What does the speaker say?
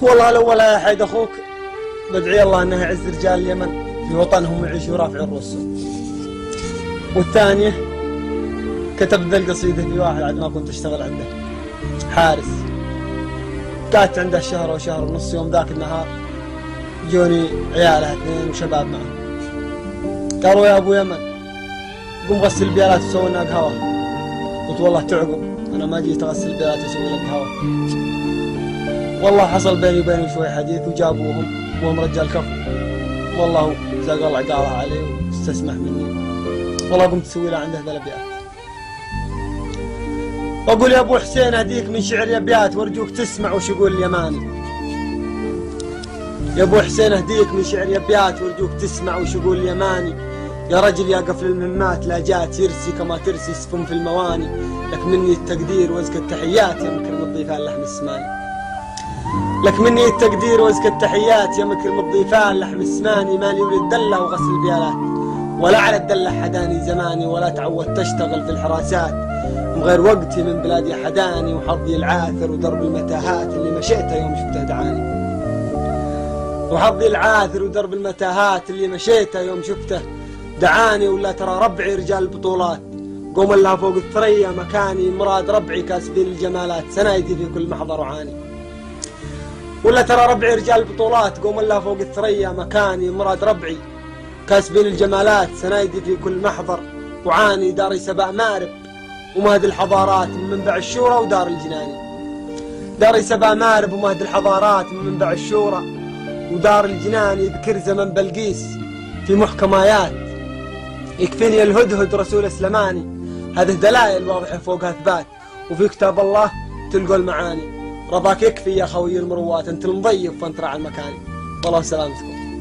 والله الأول يا حيد أخوك بدعي الله أنه يعز رجال اليمن في وطنهم ويعيشوا رافعين رؤوسهم. والثانية كتبت ذا القصيدة في واحد عاد ما كنت أشتغل عنده حارس، قعدت عنده شهر أو شهر ونص. يوم ذاك النهار جوني عياله اثنين وشباب معه قالوا يا أبو يمن قم غسل البيالات وسوي لنا قهوة. قلت والله تعقب أنا ما جيت أغسل البيالات وأسوي لك قهوة. والله حصل بيني وبينهم شوي حديث وجابوهم وهم رجال كفو. والله زاق الله عقالها عليه واستسمح مني. والله قمت أسوي له عنده ذا الأبيات. وأقول يا أبو حسين أهديك من شعر أبيات وأرجوك تسمع وش يقول اليماني. يا أبو حسين أهديك من شعر أبيات وأرجوك تسمع وش يقول اليماني. يا رجل يا قفل المهمات لا جات يرسي كما ترسي سفن في المواني. لك مني التقدير وازكى التحيات يا مكرم الضيفان لحم السماني. لك مني التقدير وازكى التحيات يا مكرم الضيفان لحم السماني. مالي ولد دلة وغسل البيالات ولا على الدلة حداني زماني. ولا تعودت أشتغل في الحراسات وغير وقتي من بلادي حداني. وحظي العاثر ودرب المتاهات اللي مشيته يوم شفته دعاني. وحظي العاثر ودرب المتاهات اللي مشيته يوم شفته دعاني. ولا ترى ربعي رجال البطولات قوم الله فوق الثريا مكاني. مراد ربعي كاسبين الجمالات سنايدي في كل محضر وعاني. ولا ترى ربعي رجال البطولات قوم الله فوق الثريا مكاني. مراد ربعي كاسبين الجمالات سنايدي في كل محضر وعاني. داري سبع مارب ومهد الحضارات من منبع الشورى ودار الجناني. داري سبع مارب ومهد الحضارات من منبع الشورى ودار الجناني. ذكر زمن بلقيس في محكم آيات يكفيني الهدهد رسول سلماني. هذه دلائل واضحة فوقها اثبات وفي كتاب الله تلقوا المعاني. رضاك يكفي يا خوي المروات انت المضيف وانت راعي المكاني. والله سلامتكم.